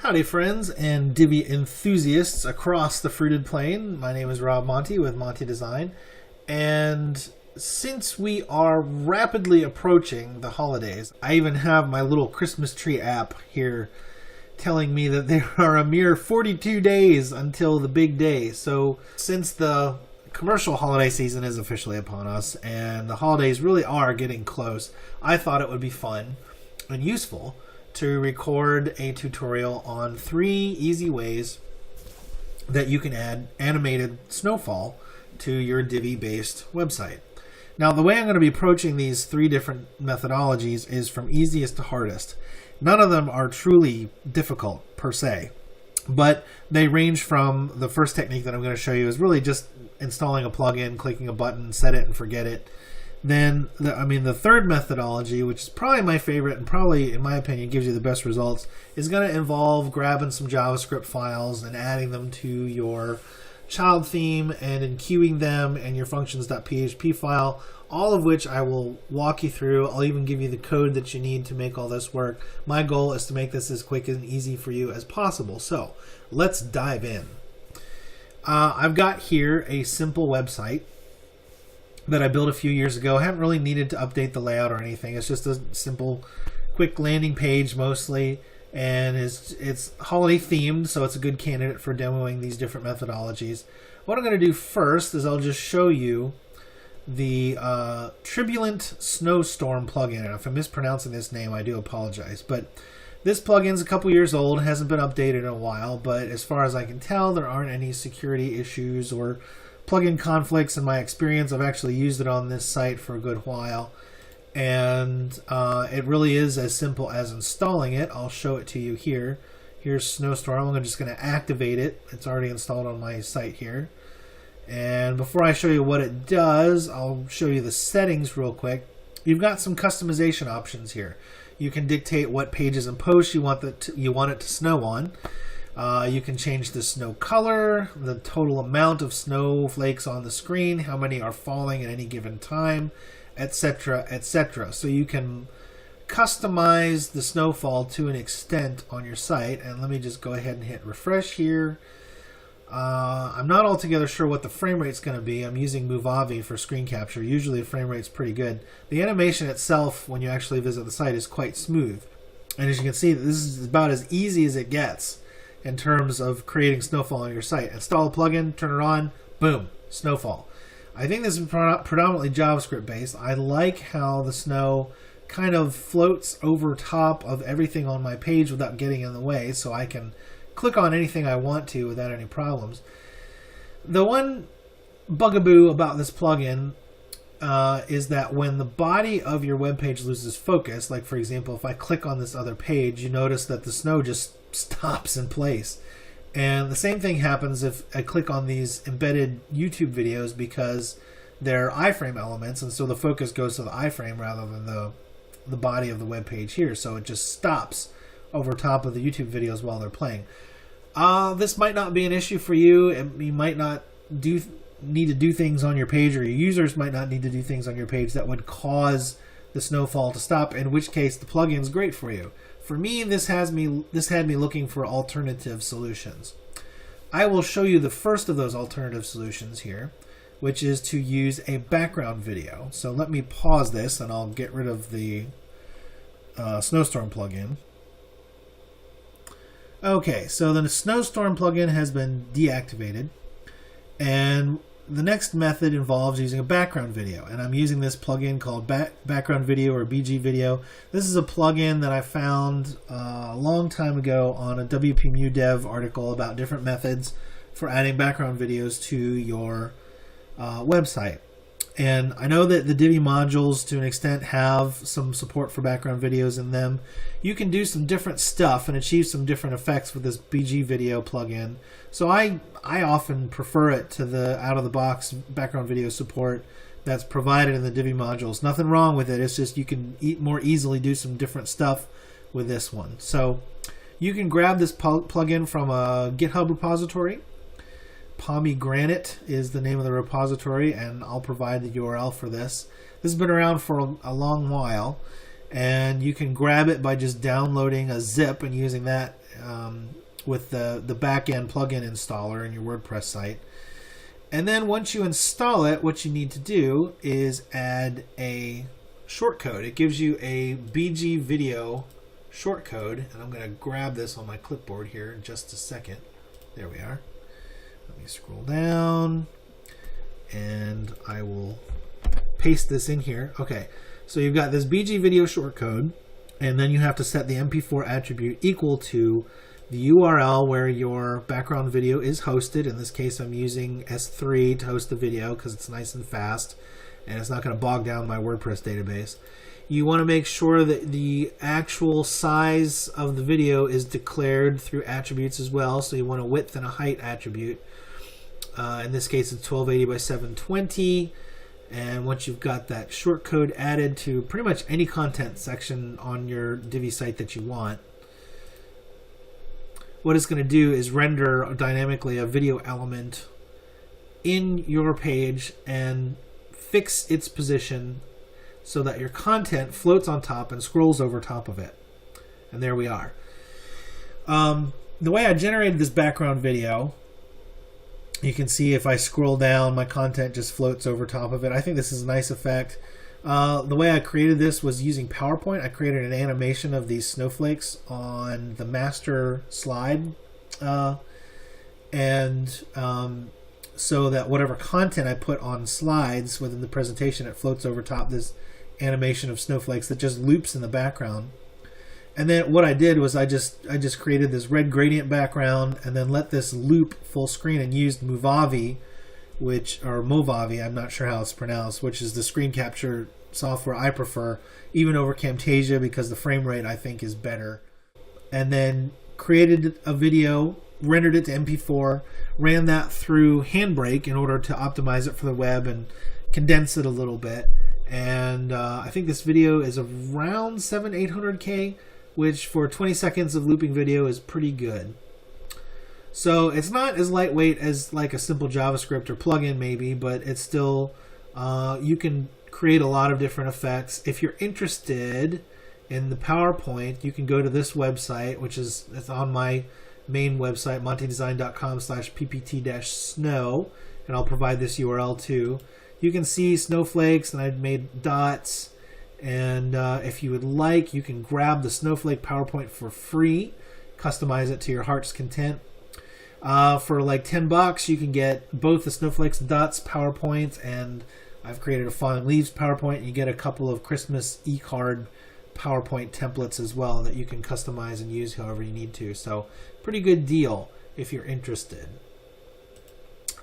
Howdy friends and Divi enthusiasts across the fruited plain. My name is Rob Monty with Monty Design, and since we are rapidly approaching the holidays, I even have my little Christmas tree app here telling me that there are a mere 42 days until the big day. So since the commercial holiday season is officially upon us and the holidays really are getting close, I thought it would be fun and useful to record a tutorial on 3 easy ways that you can add animated snowfall to your Divi-based website. Now, the way I'm going to be approaching these 3 different methodologies is from easiest to hardest. None of them are truly difficult per se, but they range from the first technique that I'm going to show you is really just installing a plugin, clicking a button, set it and forget it. Then, the third methodology, which is probably my favorite and probably, in my opinion, gives you the best results, is going to involve grabbing some JavaScript files and adding them to your child theme and then queuing them and your functions.php file, all of which I will walk you through. I'll even give you the code that you need to make all this work. My goal is to make this as quick and easy for you as possible. So let's dive in. I've got here a simple website that I built a few years ago. I haven't really needed to update the layout or anything. It's just a simple, quick landing page mostly, and it's holiday themed, so it's a good candidate for demoing these different methodologies. What I'm going to do first is I'll just show you the Tribulant snowstorm plugin. And if I'm mispronouncing this name, I do apologize. But this plugin's a couple years old, hasn't been updated in a while, but as far as I can tell, there aren't any security issues or plugin conflicts in my experience. I've actually used it on this site for a good while, and it really is as simple as installing it. I'll show it to you here. Here's Snowstorm. I'm just going to activate it. It's already installed on my site here. And before I show you what it does, I'll show you the settings real quick. You've got some customization options here. You can dictate what pages and posts you want it to snow on. You can change the snow color, the total amount of snowflakes on the screen, how many are falling at any given time, etc., etc. So you can customize the snowfall to an extent on your site. And let me just go ahead and hit refresh here. I'm not altogether sure what the frame rate's going to be. I'm using Movavi for screen capture. Usually the frame rate's pretty good. The animation itself, when you actually visit the site, is quite smooth. And as you can see, this is about as easy as it gets in terms of creating snowfall on your site. Install a plugin, turn it on, boom, snowfall. I think this is predominantly JavaScript based. I like how the snow kind of floats over top of everything on my page without getting in the way, so I can click on anything I want to without any problems. The one bugaboo about this plugin is that when the body of your web page loses focus, like for example, if I click on this other page, you notice that the snow just stops in place. And the same thing happens if I click on these embedded YouTube videos because they're iframe elements, and so the focus goes to the iframe rather than the body of the web page here, so it just stops over top of the YouTube videos while they're playing. This might not be an issue for you. You might not need to do things on your page, or your users might not need to do things on your page that would cause the snowfall to stop, in which case the plugin is great for you. For me, this had me looking for alternative solutions. I will show you the first of those alternative solutions here, which is to use a background video. So let me pause this and I'll get rid of the Snowstorm plugin. Okay, so the Snowstorm plugin has been deactivated, and the next method involves using a background video, and I'm using this plugin called Background Video or Bgvideo. This is a plugin that I found a long time ago on a WPMU Dev article about different methods for adding background videos to your website. And I know that the Divi modules, to an extent, have some support for background videos in them. You can do some different stuff and achieve some different effects with this Bgvideo plugin. So I often prefer it to the out-of-the-box background video support that's provided in the Divi modules. Nothing wrong with it. It's just you can more easily do some different stuff with this one. So you can grab this plugin from a GitHub repository. Pommiegranit is the name of the repository, and I'll provide the URL for this. This has been around for a long while, And you can grab it by just downloading a zip and using that with the backend plugin installer in your WordPress site. And then once you install it, what you need to do is add a shortcode. It gives you a Bgvideo shortcode, and I'm going to grab this on my clipboard here in just a second. There we are. Let me scroll down, and I will paste this in here. Okay, so you've got this Bgvideo shortcode, and then you have to set the MP4 attribute equal to the URL where your background video is hosted. In this case, I'm using S3 to host the video because it's nice and fast, and it's not going to bog down my WordPress database. You want to make sure that the actual size of the video is declared through attributes as well. So you want a width and a height attribute. In this case, it's 1280 by 720. And once you've got that shortcode added to pretty much any content section on your Divi site that you want, what it's going to do is render dynamically a video element in your page and fix its position so that your content floats on top and scrolls over top of it. And there we are. The way I generated this background video, you can see if I scroll down, my content just floats over top of it. I think this is a nice effect. The way I created this was using PowerPoint. I created an animation of these snowflakes on the master slide. So that whatever content I put on slides within the presentation, it floats over top this animation of snowflakes that just loops in the background. And then what I did was I just created this red gradient background and then let this loop full screen and used Movavi, Movavi, I'm not sure how it's pronounced, which is the screen capture software I prefer, even over Camtasia, because the frame rate I think is better. And then created a video, rendered it to MP4, ran that through Handbrake in order to optimize it for the web and condense it a little bit. And I think this video is around 700-800K, which for 20 seconds of looping video is pretty good. So it's not as lightweight as like a simple JavaScript or plugin maybe, but it's still, you can create a lot of different effects. If you're interested in the PowerPoint, you can go to this website, which is it's on my main website, montydesign.com/ppt-snow, and I'll provide this URL too. You can see snowflakes, and I've made dots, and if you would like, you can grab the snowflake PowerPoint for free, customize it to your heart's content. For like $10, you can get both the snowflakes and dots PowerPoint, and I've created a falling leaves PowerPoint. You get a couple of Christmas eCard PowerPoint templates as well that you can customize and use however you need to. So pretty good deal if you're interested.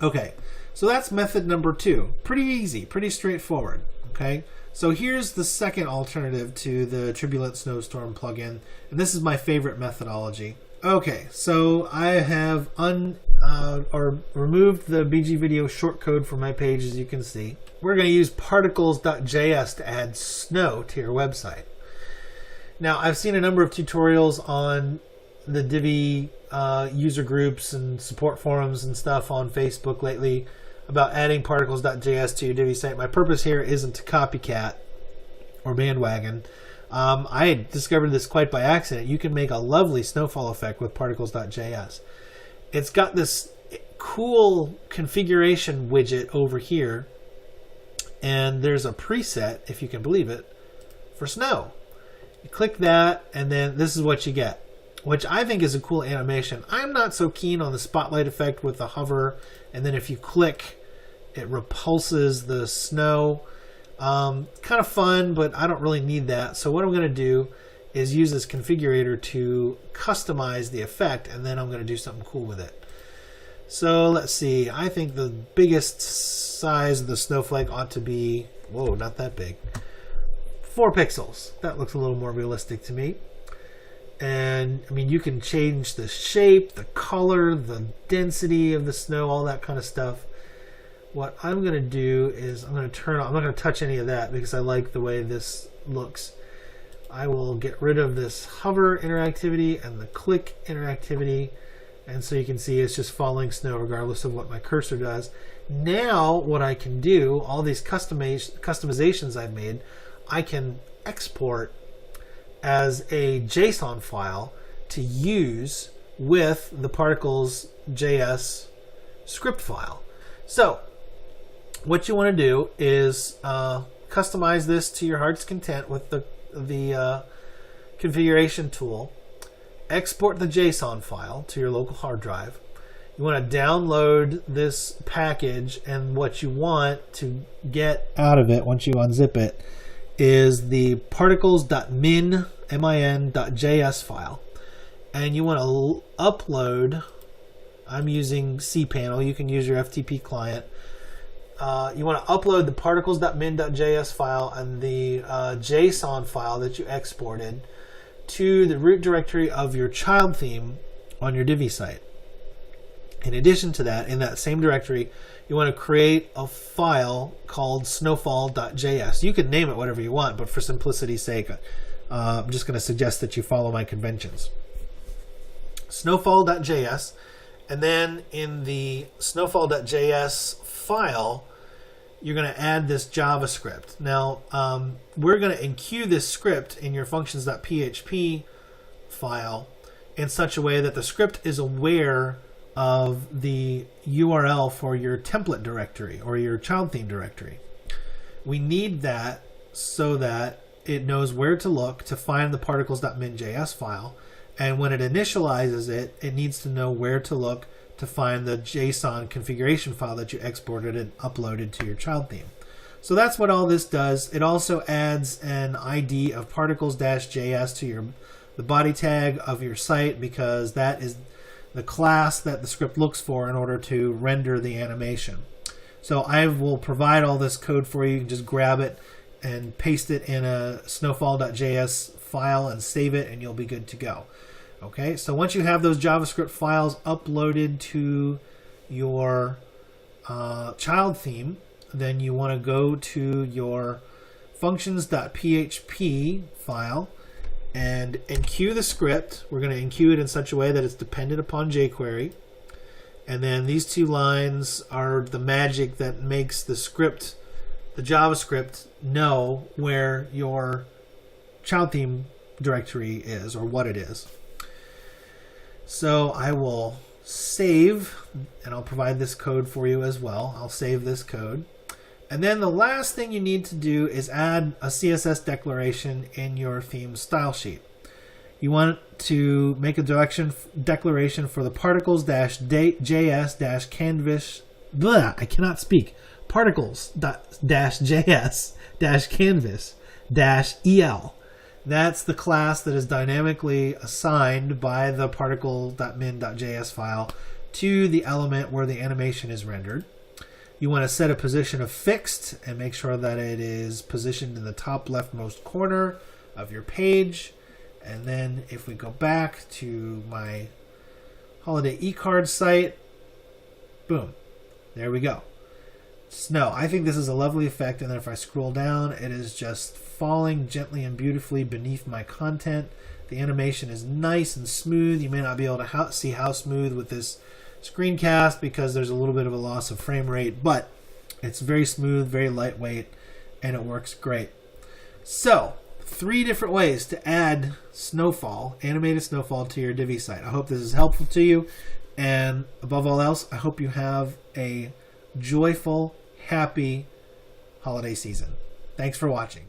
Okay, so that's method number 2. Pretty easy, pretty straightforward. Okay, so here's the second alternative to the Tribulant Snowstorm plugin, and this is my favorite methodology. Okay, so I have removed the Bgvideo shortcode from my page, as you can see. We're going to use ParticlesJS to add snow to your website. Now, I've seen a number of tutorials on the Divi user groups and support forums and stuff on Facebook lately about adding Particles.js to your Divi site. My purpose here isn't to copycat or bandwagon. I discovered this quite by accident. You can make a lovely snowfall effect with Particles.js. It's got this cool configuration widget over here, and there's a preset, if you can believe it, for snow. You click that, and then this is what you get, which I think is a cool animation. I'm not so keen on the spotlight effect with the hover, and then if you click, it repulses the snow. Kind of fun, but I don't really need that. So what I'm going to do is use this configurator to customize the effect, and then I'm going to do something cool with it. So let's see. I think the biggest size of the snowflake ought to be, whoa, not that big, 4 pixels. That looks a little more realistic to me. And I mean, you can change the shape, the color, the density of the snow, all that kind of stuff. What I'm going to do is I'm going to turn on, I'm not going to touch any of that because I like the way this looks. I will get rid of this hover interactivity and the click interactivity. And so you can see it's just falling snow regardless of what my cursor does. Now what I can do, all these customizations I've made, I can export as a JSON file to use with the ParticlesJS script file. So what you want to do is customize this to your heart's content with the configuration tool. Export the JSON file to your local hard drive. You want to download this package, and what you want to get out of it once you unzip it is the particles.min.js file. And you want to upload, I'm using cPanel, you can use your FTP client. You want to upload the particles.min.js file and the JSON file that you exported to the root directory of your child theme on your Divi site. In addition to that, in that same directory, you want to create a file called snowfall.js. You can name it whatever you want, but for simplicity's sake, I'm just going to suggest that you follow my conventions. Snowfall.js, and then in the snowfall.js file, you're going to add this JavaScript. Now, we're going to enqueue this script in your functions.php file in such a way that the script is aware of the URL for your template directory or your child theme directory. We need that so that it knows where to look to find the particles.min.js file, and when it initializes it, it needs to know where to look to find the JSON configuration file that you exported and uploaded to your child theme. So that's what all this does. It also adds an ID of particles-js to the body tag of your site, because that is the class that the script looks for in order to render the animation. So I will provide all this code for you. You can just grab it and paste it in a snowfall.js file and save it, and you'll be good to go. Okay, so once you have those JavaScript files uploaded to your child theme, then you want to go to your functions.php file and enqueue the script. We're going to enqueue it in such a way that it's dependent upon jQuery. And then these two lines are the magic that makes the script, the JavaScript, know where your child theme directory is or what it is. So I will save, and I'll provide this code for you as well. I'll save this code. And then the last thing you need to do is add a CSS declaration in your theme style sheet. You want to make a declaration for the particles-js-canvas. I cannot speak. Particles-js-canvas-el. That's the class that is dynamically assigned by the particle.min.js file to the element where the animation is rendered. You want to set a position of fixed and make sure that it is positioned in the top leftmost corner of your page. And then if we go back to my holiday eCards site, boom, there we go. Snow. I think this is a lovely effect, and then if I scroll down, it is just falling gently and beautifully beneath my content. The animation is nice and smooth. You may not be able to see how smooth with this screencast because there's a little bit of a loss of frame rate, but it's very smooth, very lightweight, and it works great. So, 3 different ways to add snowfall, animated snowfall, to your Divi site. I hope this is helpful to you, and above all else, I hope you have a joyful, happy holiday season. Thanks for watching.